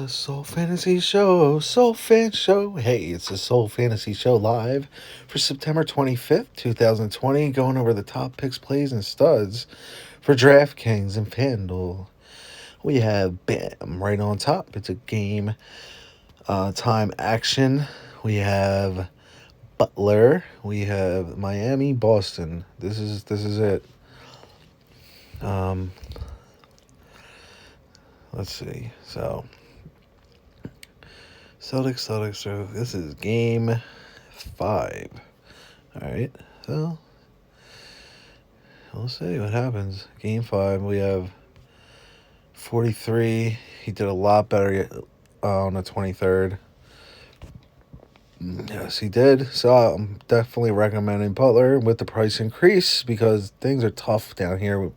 The Soul Fantasy Show, Soul Fan Show. Hey, it's the Soul Fantasy Show live for September 25th, 2020, going over the top picks, plays, and studs for Draftkings and Fanduel. We have Bam right on top. It's a game time action. We have Butler. We have Miami, Boston. This is it. Um, let's see. Celtics. So this is game 5. All right. So we'll see what happens. Game 5. We have 43. He did a lot better on the 23rd. Yes, he did. So I'm definitely recommending Butler with the price increase because things are tough down here.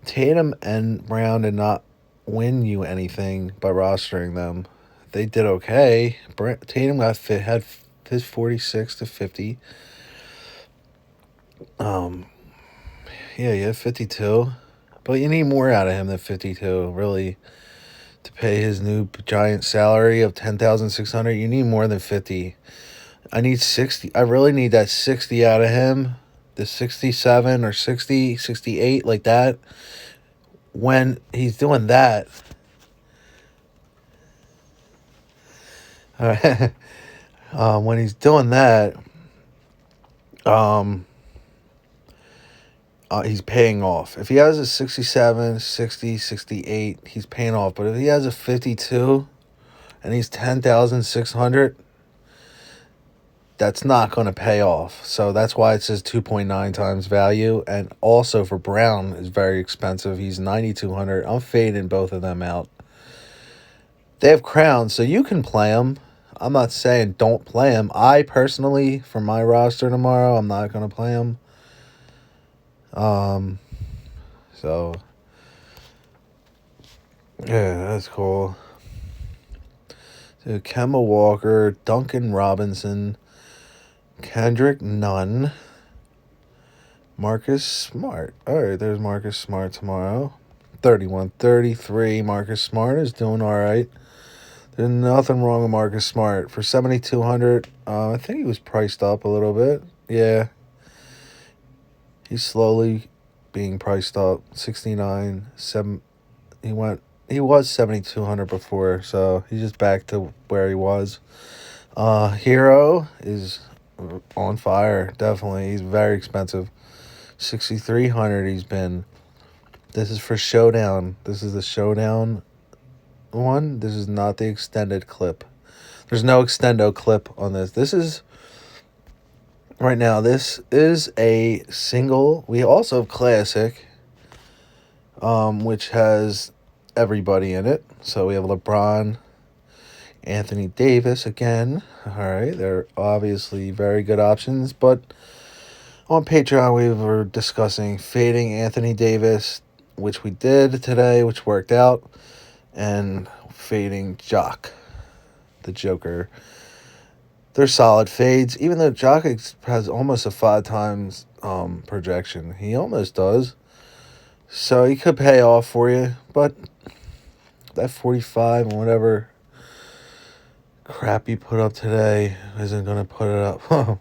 Tatum and Brown did not win you anything by rostering them. They did okay. Tatum had his 46 to 50. Yeah, he had 52. But you need more out of him than 52, really. To pay his new giant salary of 10,600, you need more than 50. I need 60. I really need that 60 out of him. The 67 or 60, 68, like that. When he's doing that, when he's doing that, he's paying off. If he has a 67, 60, 68, he's paying off. But if he has a 52 and he's 10,600, that's not going to pay off. So that's why it says 2.9 times value. And also for Brown is very expensive. He's 9,200. I'm fading both of them out. They have crowns, so you can play them. I'm not saying don't play them. I personally, for my roster tomorrow, I'm not going to play them. So yeah, that's cool. So Kemba Walker, Duncan Robinson, Kendrick Nunn, Marcus Smart. All right, there's Marcus Smart tomorrow. 31-33. Marcus Smart is doing all right. There's nothing wrong with Marcus Smart. For 7,200, I think he was priced up a little bit. Yeah. He's slowly being priced up. 69, 7. He was 7,200 before, so he's just back to where he was. Hero is on fire, definitely. He's very expensive. 6,300 he's been. This is for Showdown. This is the Showdown one. This is not the extended clip. There's no extendo clip on this. This is right now. This is a single. We also have Classic, which has everybody in it. So we have LeBron, Anthony Davis again. All right, they're obviously very good options, but on Patreon we were discussing fading Anthony Davis, which we did today, which worked out, and fading Jock, the Joker. They're solid fades, even though Jock has almost a 5 times projection. He almost does. So he could pay off for you, but that 45 and whatever crap he put up today isn't going to put it up.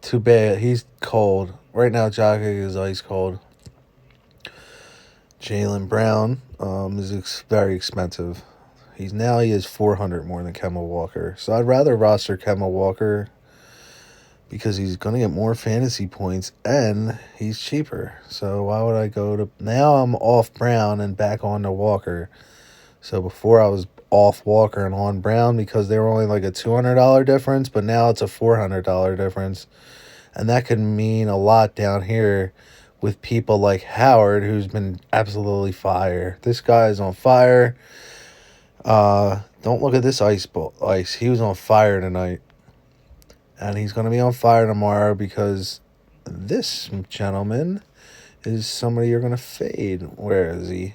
Too bad. He's cold. Right now, Jock is ice cold. Jaylen Brown is very expensive. He is 400 more than Kemba Walker. So I'd rather roster Kemba Walker because he's going to get more fantasy points and he's cheaper. So why would I go to... Now I'm off Brown and back on to Walker. So before I was off Walker and on Brown because they were only like a $200 difference, but now it's a $400 difference. And that could mean a lot down here with people like Howard, who's been absolutely fire. This guy is on fire. Don't look at this ice. He was on fire tonight. And he's going to be on fire tomorrow because this gentleman is somebody you're going to fade. Where is he?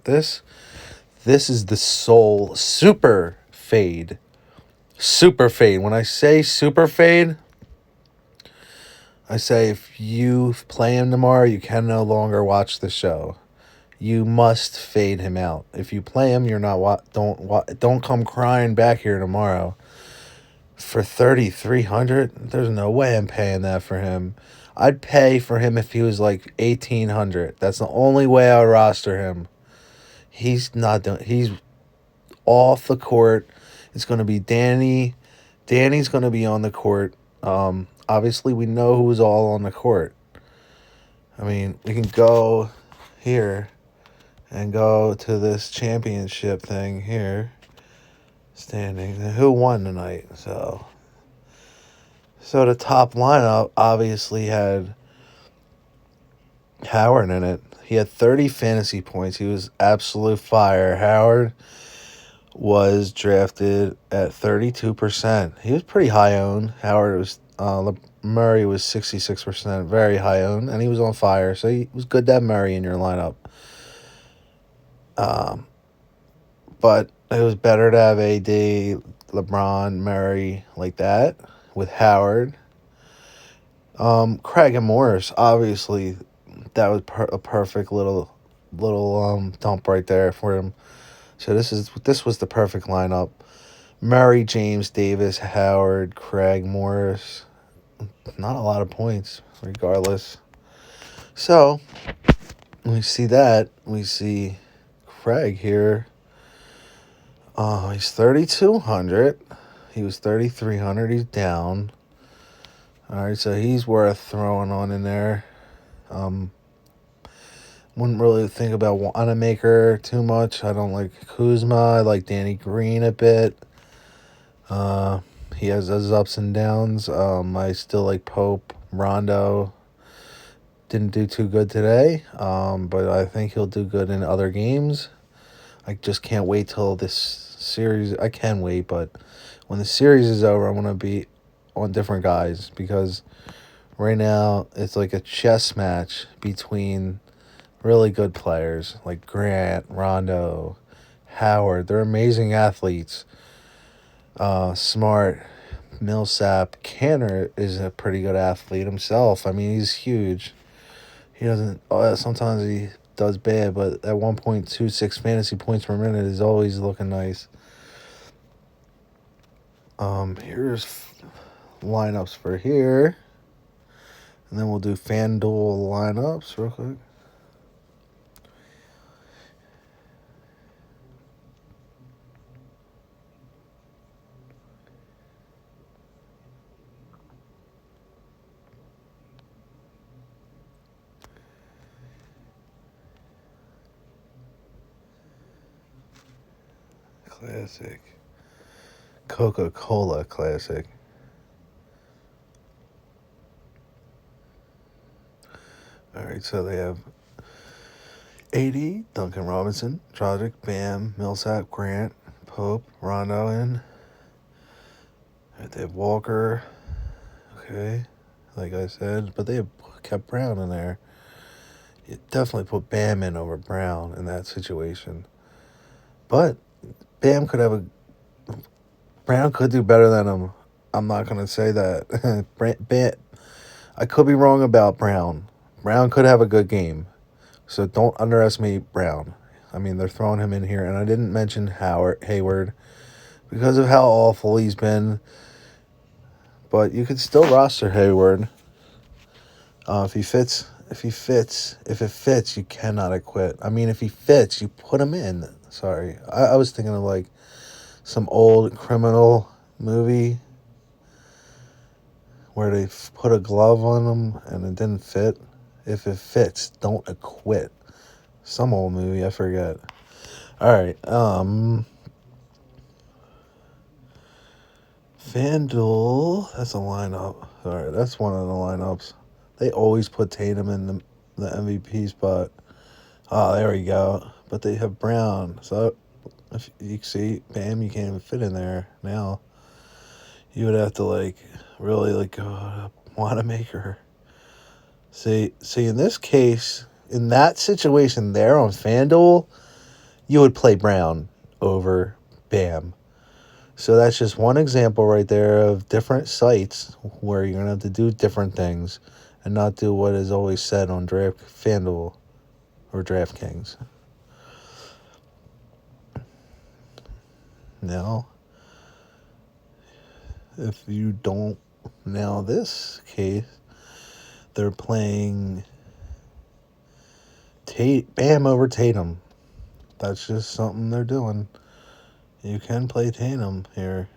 This is the Soul Super Fade. Super Fade. When I say Super Fade, I say if you play him tomorrow, you can no longer watch the show. you must fade him out. If you play him, you're not don't come crying back here tomorrow. For 3,300, there's no way I'm paying that for him. I'd pay for him if he was like 1,800. That's the only way I would roster him. He's not doing. He's off the court. It's going to be Danny. Danny's going to be on the court. Obviously, we know who's all on the court. I mean, we can go here and go to this championship thing here. Standings. Who won tonight? So the top lineup obviously had Howard in it. He had 30 fantasy points. He was absolute fire. Howard was drafted at 32%. He was pretty high owned. Howard was Murray was 66%, very high owned, and he was on fire. So he was good to have Murray in your lineup. But it was better to have AD, LeBron, Murray like that with Howard. Craig and Morris, obviously, that was a perfect little dump right there for him. So this was the perfect lineup. Murray, James, Davis, Howard, Craig, Morris. Not a lot of points, regardless. So we see that. We see Craig here. He's 3,200. He was 3,300. He's down. All right, so he's worth throwing on in there. Wouldn't really think about Wanamaker too much. I don't like Kuzma. I like Danny Green a bit. He has his ups and downs. I still like Pope. Rondo didn't do too good today, but I think he'll do good in other games. I just can't wait till this series. I can wait, but when the series is over, I'm going to be on different guys because right now it's like a chess match between really good players like Grant, Rondo, Howard. They're amazing athletes. Smart, Millsap, Canner is a pretty good athlete himself. I mean, he's huge. He doesn't. Sometimes he does bad, but at 1.26 fantasy points per minute is always looking nice. Here's lineups for here, and then we'll do FanDuel lineups real quick. Classic. Coca-Cola Classic. All right, so they have 80, Duncan Robinson, Dragic, Bam, Millsap, Grant, Pope, Rondo, and they have Walker. Okay, like I said, but they have kept Brown in there. You definitely put Bam in over Brown in that situation. But Bam could have Brown could do better than him. I'm not going to say that. I could be wrong about Brown. Brown could have a good game. So don't underestimate Brown. I mean, they're throwing him in here. And I didn't mention Hayward because of how awful he's been. But you could still roster Hayward. If it fits, you cannot quit. I mean, if he fits, you put him in. Sorry. I was thinking of like some old criminal movie where they put a glove on him and it didn't fit. If it fits, don't quit. Some old movie, I forget. All right. FanDuel, that's a lineup. All right, that's one of the lineups. They always put Tatum in the MVP spot. Oh, there we go. But they have Brown. So if you see, Bam, you can't even fit in there now. You would have to really go to Wanamaker. See, in this case, in that situation there on FanDuel, you would play Brown over Bam. So that's just one example right there of different sites where you're going to have to do different things and not do what is always said on FanDuel. or Draftkings. Now, if you don't, now this case, they're playing Bam over Tatum. That's just something they're doing. You can play Tatum here.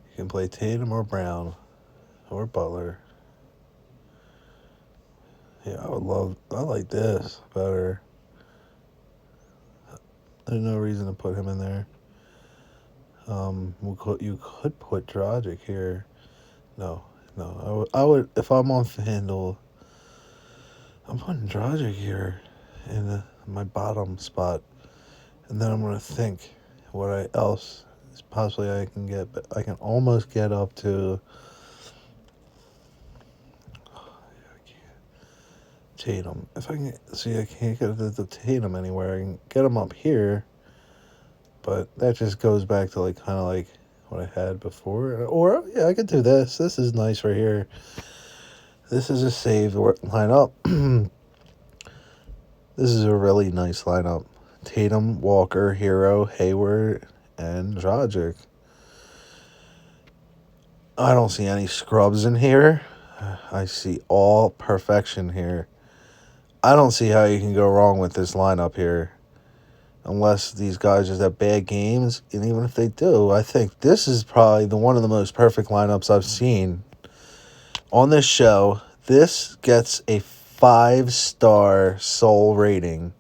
You can play Tatum or Brown or Butler. Yeah, I like this better. There's no reason to put him in there. You could put Dragic here. No. I would if I'm on FanDuel, I'm putting Dragic here in my bottom spot, and then I'm gonna think what else is possibly I can get. But I can almost get up to Tatum. If I can see, I can't get the Tatum anywhere. I can get him up here, but that just goes back to kind of like what I had before. Or yeah, I could do this. This is nice right here. This is a save lineup. This is a really nice lineup. Tatum, Walker, Hero, Hayward, and Dragic. I don't see any scrubs in here. I see all perfection here. I don't see how you can go wrong with this lineup here. Unless these guys just have bad games. And even if they do, I think this is probably one of the most perfect lineups I've seen on this show. This gets a 5-star soul rating.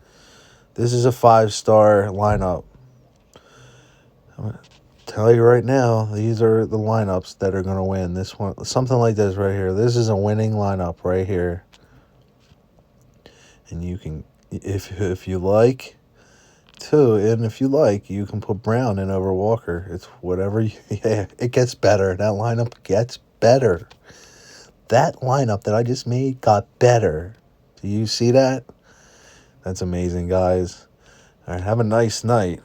This is a 5-star lineup. I'm going to tell you right now, these are the lineups that are going to win. This one, something like this right here. This is a winning lineup right here. And you can, if you like, too, and if you like, you can put Brown in over Walker. It's whatever. Yeah, it gets better. That lineup gets better. That lineup that I just made got better. Do you see that? That's amazing, guys. All right, have a nice night.